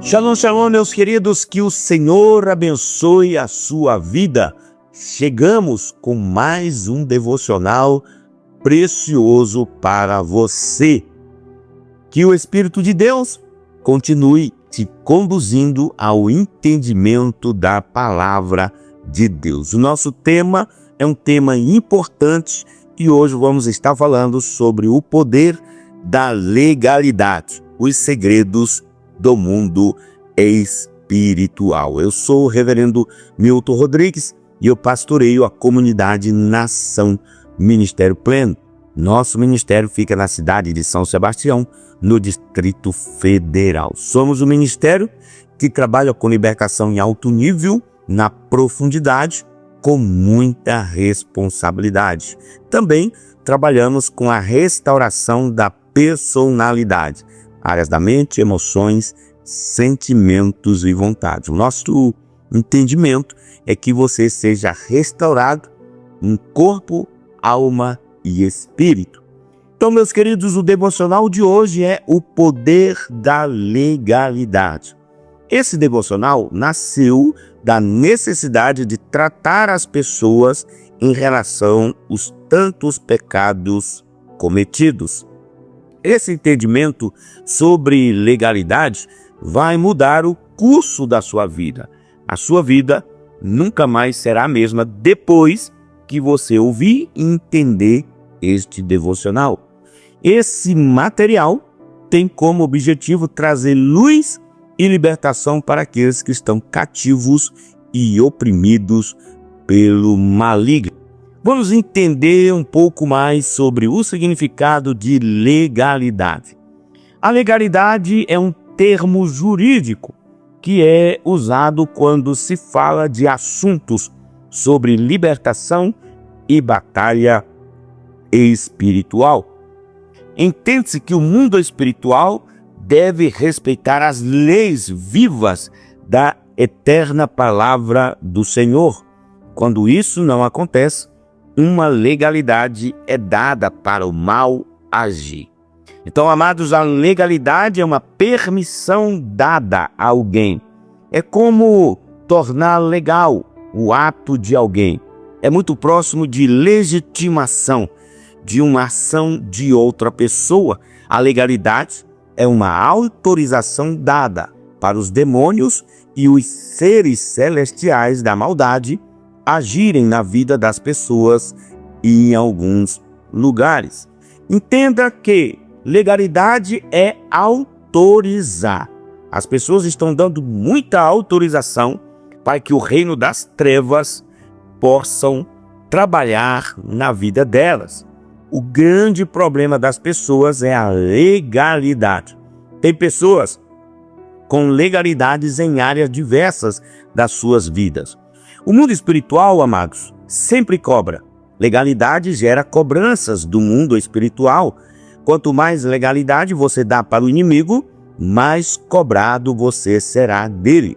Shalom, shalom, meus queridos, que o Senhor abençoe a sua vida. Chegamos com mais um devocional precioso para você. Que o Espírito de Deus continue te conduzindo ao entendimento da palavra de Deus. O nosso tema é um tema importante e hoje vamos estar falando sobre o poder da legalidade, os segredos do mundo espiritual. Eu sou o reverendo Milton Rodrigues e eu pastoreio a comunidade Nação Ministério Pleno. Nosso ministério fica na cidade de São Sebastião, no Distrito Federal. Somos um ministério que trabalha com libertação em alto nível, na profundidade, com muita responsabilidade. Também trabalhamos com a restauração da personalidade, áreas da mente, emoções, sentimentos e vontades. O nosso entendimento é que você seja restaurado em corpo, alma e espírito. Então, meus queridos, o devocional de hoje é o poder da legalidade. Esse devocional nasceu da necessidade de tratar as pessoas em relação aos tantos pecados cometidos. Esse entendimento sobre legalidade vai mudar o curso da sua vida. A sua vida nunca mais será a mesma depois que você ouvir e entender este devocional. Esse material tem como objetivo trazer luz e libertação para aqueles que estão cativos e oprimidos pelo maligno. Vamos entender um pouco mais sobre o significado de legalidade. A legalidade é um termo jurídico que é usado quando se fala de assuntos sobre libertação e batalha espiritual. Entende-se que o mundo espiritual deve respeitar as leis vivas da eterna palavra do Senhor. Quando isso não acontece, uma legalidade é dada para o mal agir. Então, amados, a legalidade é uma permissão dada a alguém. É como tornar legal o ato de alguém. É muito próximo de legitimação de uma ação de outra pessoa. A legalidade é uma autorização dada para os demônios e os seres celestiais da maldade agirem na vida das pessoas e em alguns lugares. Entenda que legalidade é autorizar. As pessoas estão dando muita autorização para que o reino das trevas possam trabalhar na vida delas. O grande problema das pessoas é a legalidade. Tem pessoas com legalidades em áreas diversas das suas vidas. O mundo espiritual, amados, sempre cobra. Legalidade gera cobranças do mundo espiritual. Quanto mais legalidade você dá para o inimigo, mais cobrado você será dele.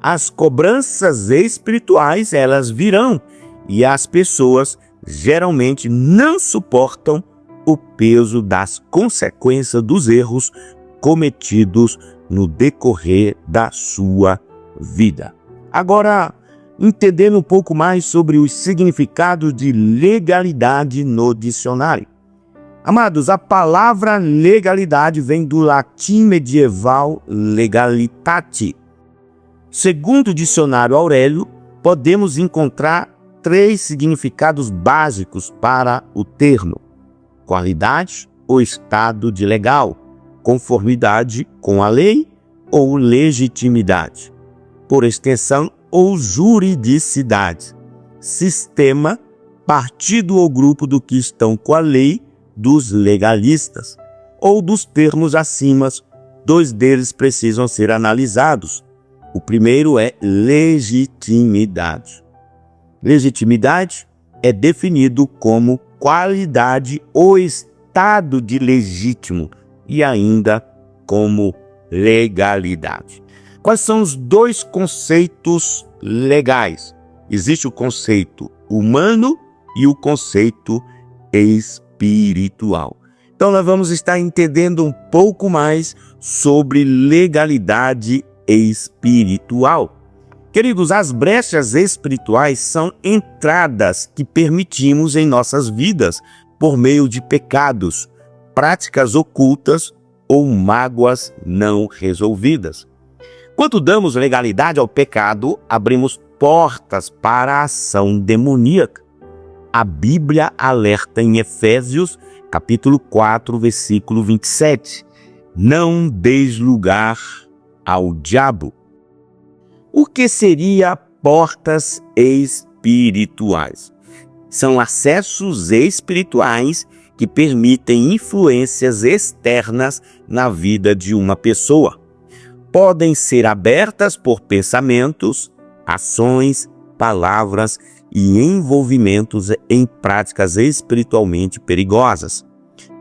As cobranças espirituais, elas virão, e as pessoas geralmente não suportam o peso das consequências dos erros cometidos no decorrer da sua vida. Agora, entendendo um pouco mais sobre os significados de legalidade no dicionário. Amados, a palavra legalidade vem do latim medieval legalitate. Segundo o dicionário Aurélio, podemos encontrar 3 significados básicos para o termo: qualidade ou estado de legal, conformidade com a lei ou legitimidade, por extensão ou juridicidade, sistema, partido ou grupo do que estão com a lei dos legalistas, ou dos termos acima. 2 deles precisam ser analisados. O primeiro é legitimidade. Legitimidade é definido como qualidade ou estado de legítimo e ainda como legalidade. Quais são os 2 conceitos legais? Existe o conceito humano e o conceito espiritual. Então nós vamos estar entendendo um pouco mais sobre legalidade espiritual. Queridos, as brechas espirituais são entradas que permitimos em nossas vidas por meio de pecados, práticas ocultas ou mágoas não resolvidas. Quando damos legalidade ao pecado, abrimos portas para a ação demoníaca. A Bíblia alerta em Efésios, capítulo 4, versículo 27. Não deis lugar ao diabo. O que seria portas espirituais? São acessos espirituais que permitem influências externas na vida de uma pessoa. Podem ser abertas por pensamentos, ações, palavras e envolvimentos em práticas espiritualmente perigosas.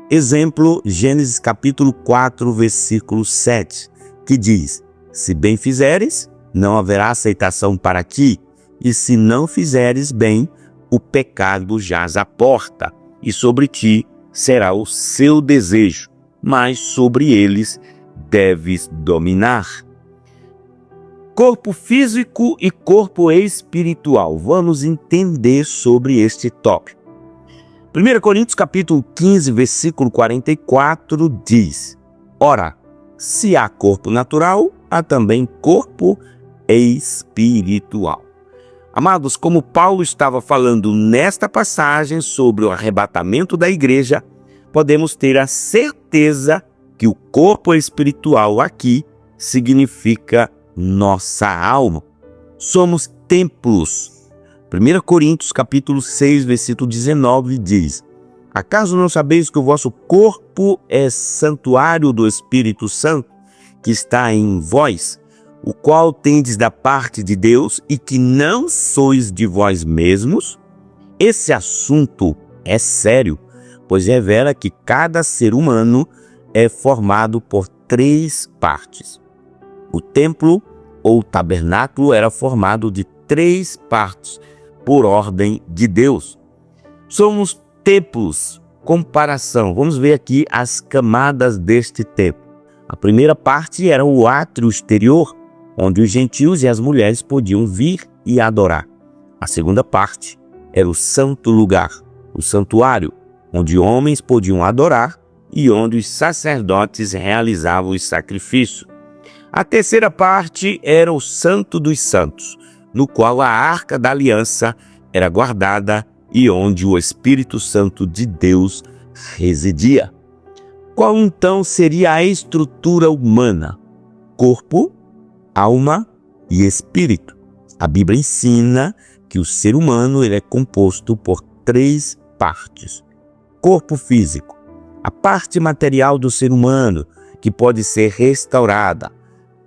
Exemplo, Gênesis capítulo 4, versículo 7, que diz: se bem fizeres, não haverá aceitação para ti, e se não fizeres bem, o pecado jaz à porta, e sobre ti será o seu desejo, mas sobre eles deves dominar. Corpo físico e corpo espiritual. Vamos entender sobre este tópico. 1 Coríntios capítulo 15, versículo 44 diz: ora, se há corpo natural, há também corpo espiritual. Amados, como Paulo estava falando nesta passagem sobre o arrebatamento da igreja, podemos ter a certeza que o corpo espiritual aqui significa nossa alma. Somos templos. 1 Coríntios capítulo 6, versículo 19 diz: acaso não sabeis que o vosso corpo é santuário do Espírito Santo, que está em vós, o qual tendes da parte de Deus, e que não sois de vós mesmos? Esse assunto é sério, pois revela que cada ser humano é formado por 3 partes. O templo ou tabernáculo era formado de 3 partes, por ordem de Deus. Somos templos. Comparação. Vamos ver aqui as camadas deste templo. A primeira parte era o átrio exterior, onde os gentios e as mulheres podiam vir e adorar. A segunda parte era o santo lugar, o santuário, onde homens podiam adorar e onde os sacerdotes realizavam os sacrifícios. A terceira parte era o Santo dos Santos, no qual a Arca da Aliança era guardada e onde o Espírito Santo de Deus residia. Qual então seria a estrutura humana? Corpo, alma e espírito. A Bíblia ensina que o ser humano ele é composto por 3 partes. Corpo físico, a parte material do ser humano, que pode ser restaurada.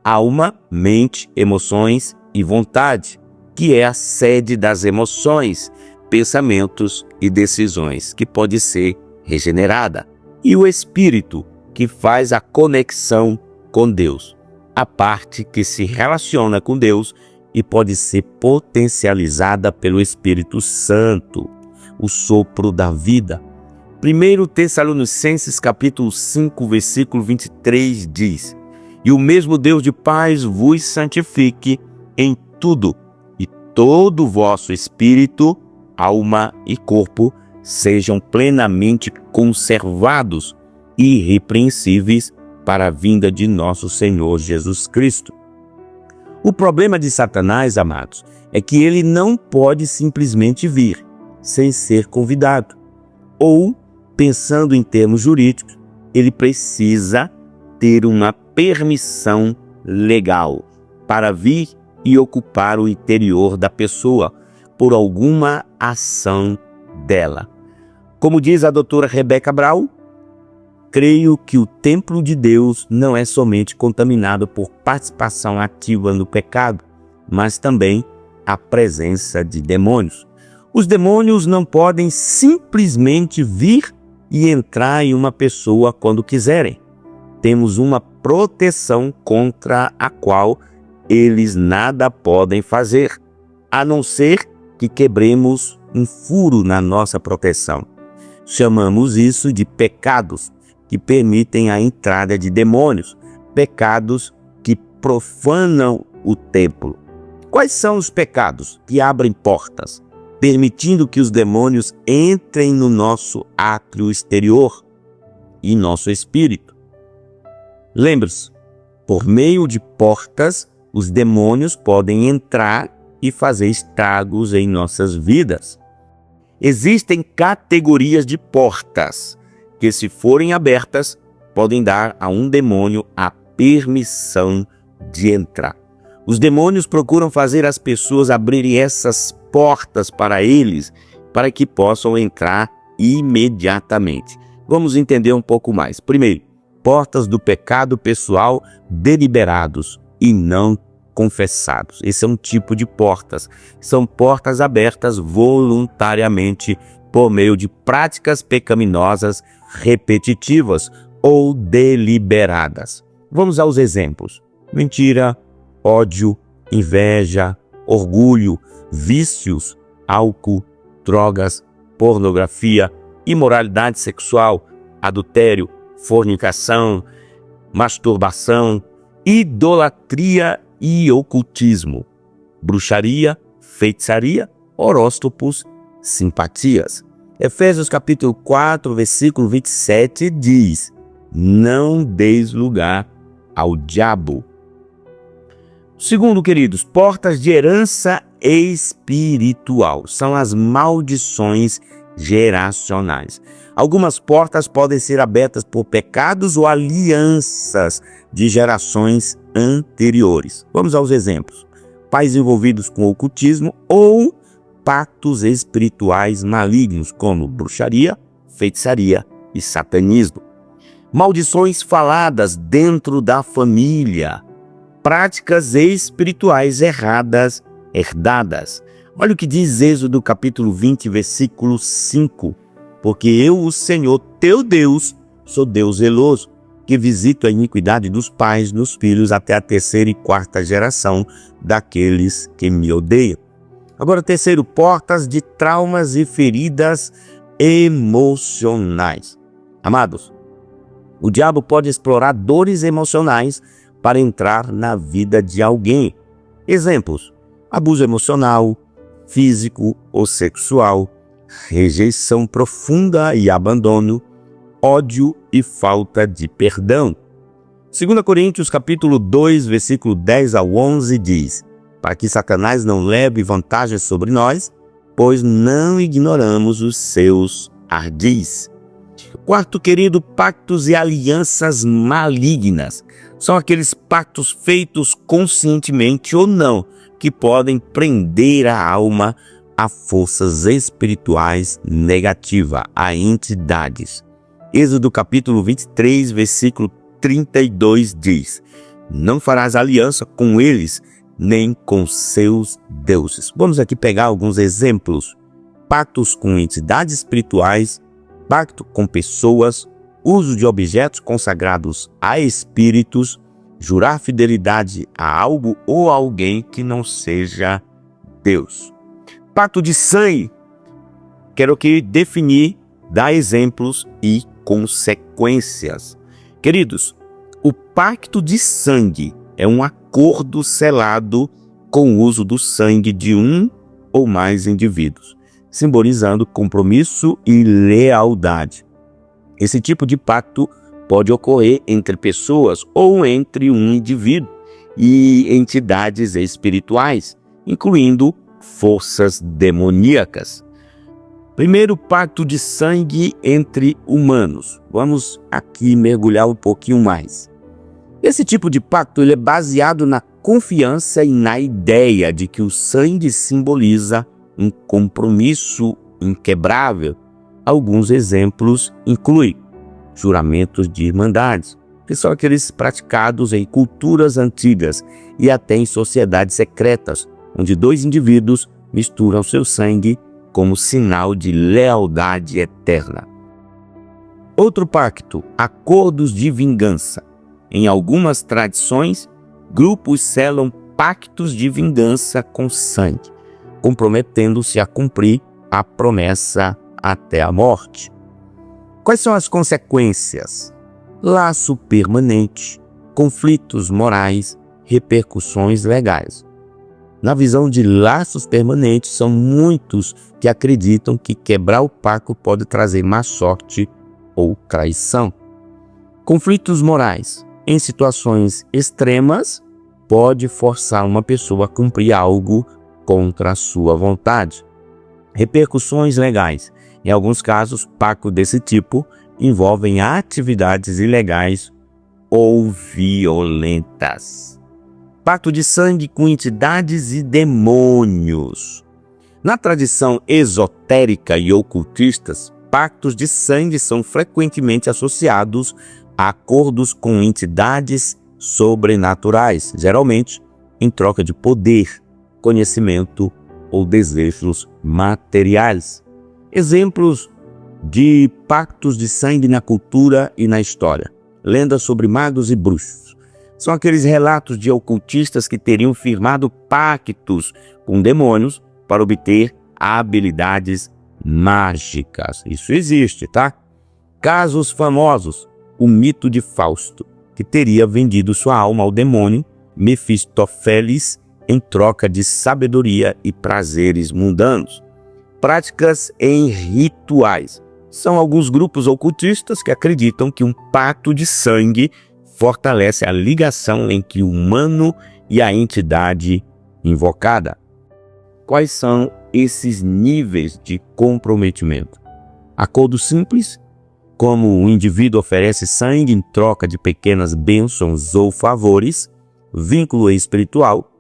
Alma, mente, emoções e vontade, que é a sede das emoções, pensamentos e decisões, que pode ser regenerada. E o espírito, que faz a conexão com Deus, a parte que se relaciona com Deus e pode ser potencializada pelo Espírito Santo, o sopro da vida. 1 Tessalonicenses capítulo 5, versículo 23 diz: e o mesmo Deus de paz vos santifique em tudo, e todo o vosso espírito, alma e corpo sejam plenamente conservados e irrepreensíveis para a vinda de nosso Senhor Jesus Cristo. O problema de Satanás, amados, é que ele não pode simplesmente vir sem ser convidado. Ou, pensando em termos jurídicos, ele precisa ter uma permissão legal para vir e ocupar o interior da pessoa por alguma ação dela. Como diz a doutora Rebeca Brau, creio que o templo de Deus não é somente contaminado por participação ativa no pecado, mas também a presença de demônios. Os demônios não podem simplesmente vir e entrar em uma pessoa quando quiserem. Temos uma proteção contra a qual eles nada podem fazer, a não ser que quebremos um furo na nossa proteção. Chamamos isso de pecados, que permitem a entrada de demônios, pecados que profanam o templo. Quais são os pecados que abrem portas, permitindo que os demônios entrem no nosso átrio exterior e nosso espírito? Lembre-se, por meio de portas, os demônios podem entrar e fazer estragos em nossas vidas. Existem categorias de portas que, se forem abertas, podem dar a um demônio a permissão de entrar. Os demônios procuram fazer as pessoas abrirem essas portas para eles, para que possam entrar imediatamente. Vamos entender um pouco mais. Primeiro, portas do pecado pessoal deliberados e não confessados. Esse é um tipo de portas. São portas abertas voluntariamente por meio de práticas pecaminosas repetitivas ou deliberadas. Vamos aos exemplos: mentira, ódio, inveja, orgulho, vícios, álcool, drogas, pornografia, imoralidade sexual, adultério, fornicação, masturbação, idolatria e ocultismo, bruxaria, feitiçaria, horóscopos, simpatias. Efésios capítulo 4, versículo 27 diz: não deis lugar ao diabo. Segundo, queridos, portas de herança espiritual são as maldições geracionais. Algumas portas podem ser abertas por pecados ou alianças de gerações anteriores. Vamos aos exemplos: pais envolvidos com ocultismo ou pactos espirituais malignos, como bruxaria, feitiçaria e satanismo. Maldições faladas dentro da família, práticas espirituais erradas herdadas. Olha o que diz Êxodo capítulo 20, versículo 5. Porque eu, o Senhor, teu Deus, sou Deus zeloso, que visito a iniquidade dos pais nos filhos até a terceira e quarta geração daqueles que me odeiam. Agora, terceiro, portas de traumas e feridas emocionais. Amados, o diabo pode explorar dores emocionais para entrar na vida de alguém. Exemplos: abuso emocional, físico ou sexual, rejeição profunda e abandono, ódio e falta de perdão. 2 Coríntios capítulo 2, versículo 10 ao 11 diz: para que Satanás não leve vantagem sobre nós, pois não ignoramos os seus ardis. Quarto, querido, pactos e alianças malignas. São aqueles pactos feitos conscientemente ou não, que podem prender a alma a forças espirituais negativas, a entidades. Êxodo capítulo 23, versículo 32 diz: não farás aliança com eles, nem com seus deuses. Vamos aqui pegar alguns exemplos: pactos com entidades espirituais, pacto com pessoas, uso de objetos consagrados a espíritos, jurar fidelidade a algo ou alguém que não seja Deus. Pacto de sangue. Quero aqui definir, dar exemplos e consequências. Queridos, o pacto de sangue é um acordo selado com o uso do sangue de um ou mais indivíduos, simbolizando compromisso e lealdade. Esse tipo de pacto pode ocorrer entre pessoas ou entre um indivíduo e entidades espirituais, incluindo forças demoníacas. Primeiro, pacto de sangue entre humanos. Vamos aqui mergulhar um pouquinho mais. Esse tipo de pacto ele é baseado na confiança e na ideia de que o sangue simboliza um compromisso inquebrável. Alguns exemplos incluem juramentos de irmandades, que são aqueles praticados em culturas antigas e até em sociedades secretas, onde dois indivíduos misturam seu sangue como sinal de lealdade eterna. Outro pacto, acordos de vingança. Em algumas tradições, grupos selam pactos de vingança com sangue, comprometendo-se a cumprir a promessa até a morte. Quais são as consequências? Laço permanente, conflitos morais, repercussões legais. Na visão de laços permanentes, são muitos que acreditam que quebrar o pacto pode trazer má sorte ou traição. Conflitos morais, em situações extremas, pode forçar uma pessoa a cumprir algo contra a sua vontade. Repercussões legais. Em alguns casos, pactos desse tipo envolvem atividades ilegais ou violentas. Pacto de sangue com entidades e demônios. Na tradição esotérica e ocultistas, pactos de sangue são frequentemente associados a acordos com entidades sobrenaturais, geralmente em troca de poder, conhecimento ou desejos materiais. Exemplos de pactos de sangue na cultura e na história. Lendas sobre magos e bruxos. São aqueles relatos de ocultistas que teriam firmado pactos com demônios para obter habilidades mágicas. Isso existe, tá? Casos famosos. O mito de Fausto, que teria vendido sua alma ao demônio Mefistófeles em troca de sabedoria e prazeres mundanos. Práticas em rituais. São alguns grupos ocultistas que acreditam que um pacto de sangue fortalece a ligação entre o humano e a entidade invocada. Quais são esses níveis de comprometimento? Acordo simples, como o indivíduo oferece sangue em troca de pequenas bênçãos ou favores. Vínculo espiritual.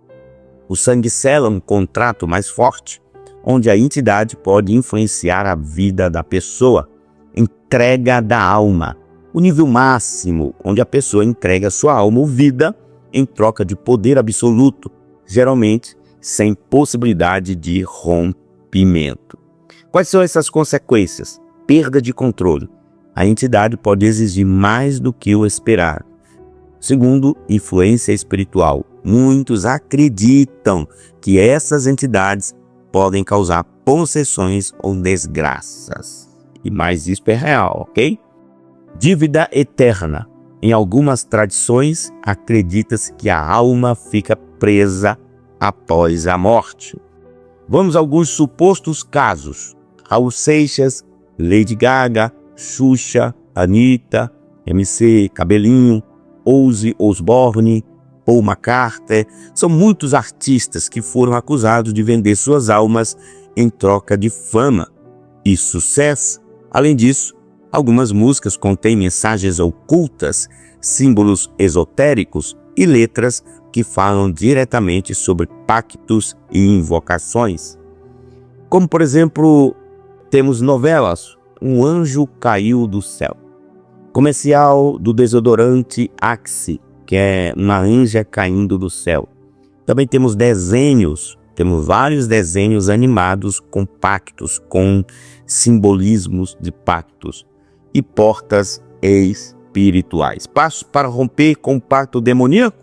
O sangue sela um contrato mais forte, onde a entidade pode influenciar a vida da pessoa. Entrega da alma. O nível máximo, onde a pessoa entrega sua alma ou vida em troca de poder absoluto, geralmente sem possibilidade de rompimento. Quais são essas consequências? Perda de controle. A entidade pode exigir mais do que o esperado. Segundo, influência espiritual. Muitos acreditam que essas entidades podem causar possessões ou desgraças. Mas isso é real, ok? Dívida eterna. Em algumas tradições, acredita-se que a alma fica presa após a morte. Vamos a alguns supostos casos. Raul Seixas, Lady Gaga, Xuxa, Anitta, MC Cabelinho, Ozzy Osbourne, Paul McCartney. São muitos artistas que foram acusados de vender suas almas em troca de fama e sucesso. Além disso, algumas músicas contêm mensagens ocultas, símbolos esotéricos e letras que falam diretamente sobre pactos e invocações. Como, por exemplo, temos novelas Um Anjo Caiu do Céu. Comercial do desodorante Axe, que é uma anja caindo do céu. Também temos desenhos, temos vários desenhos animados com pactos, com simbolismos de pactos e portas espirituais. Passos para romper com o pacto demoníaco?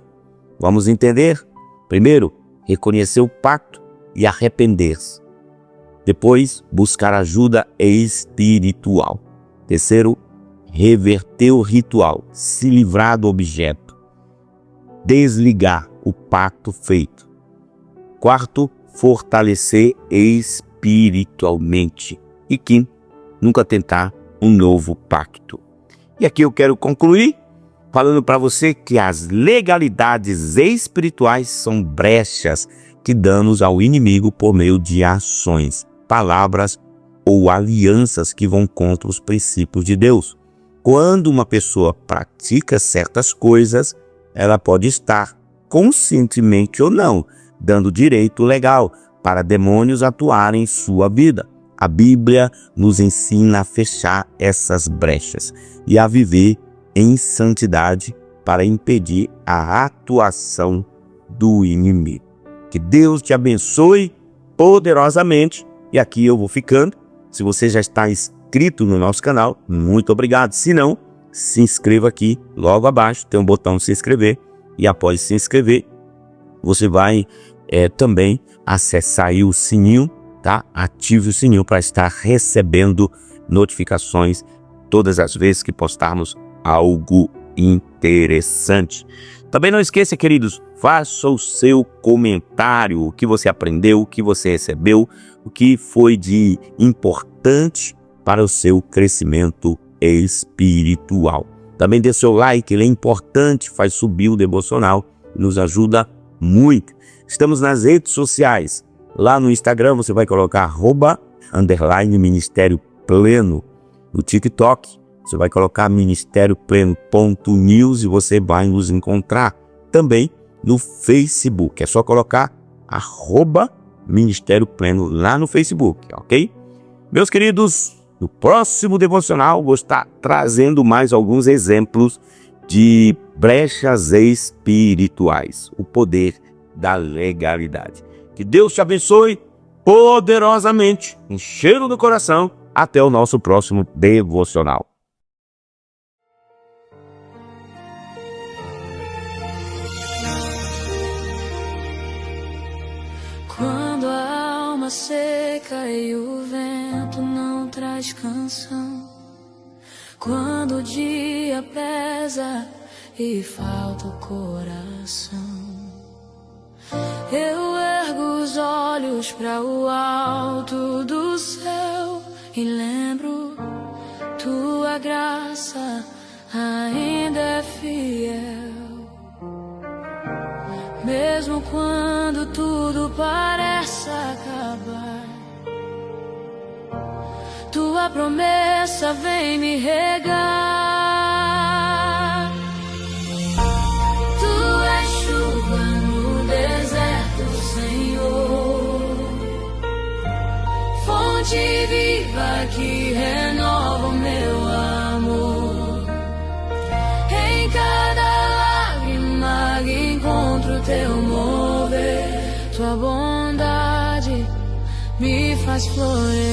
Vamos entender. Primeiro, reconhecer o pacto e arrepender-se. Depois, buscar ajuda espiritual. Terceiro, reverter o ritual, se livrar do objeto. Desligar o pacto feito. Quarto, fortalecer espiritualmente. E quinto, nunca tentar um novo pacto. E aqui eu quero concluir falando para você que as legalidades espirituais são brechas que damos ao inimigo por meio de ações, palavras ou alianças que vão contra os princípios de Deus. Quando uma pessoa pratica certas coisas, ela pode estar, conscientemente ou não, dando direito legal para demônios atuarem em sua vida. A Bíblia nos ensina a fechar essas brechas e a viver em santidade para impedir a atuação do inimigo. Que Deus te abençoe poderosamente. E aqui eu vou ficando. Se você já está inscrito no nosso canal, muito obrigado. Se não, se inscreva aqui, logo abaixo tem um botão de se inscrever. E após se inscrever, você vai também acessar aí o sininho, tá? Ative o sininho para estar recebendo notificações todas as vezes que postarmos algo interessante. Também não esqueça, queridos, faça o seu comentário, o que você aprendeu, o que você recebeu, o que foi de importante para o seu crescimento espiritual. Também dê seu like, ele é importante, faz subir o devocional, nos ajuda muito. Estamos nas redes sociais. Lá no Instagram você vai colocar @Ministério Pleno. No TikTok você vai colocar ministériopleno.news e você vai nos encontrar. Também no Facebook, é só colocar @Ministério Pleno lá no Facebook, ok? Meus queridos, no próximo devocional vou estar trazendo mais alguns exemplos de brechas espirituais, o poder da legalidade. Que Deus te abençoe poderosamente, enchendo do coração. Até o nosso próximo devocional. Quando a alma seca e o vento não traz canção, quando o dia pesa e falta o coração, eu ergo os olhos para o alto do céu e lembro, tua graça ainda é fiel. Mesmo quando tudo parece acabar, tua promessa vem me regar. Tu és chuva no deserto, Senhor, fonte viva que renova o meu amor. Em cada lágrima encontro teu mover, tua bondade me faz florescer.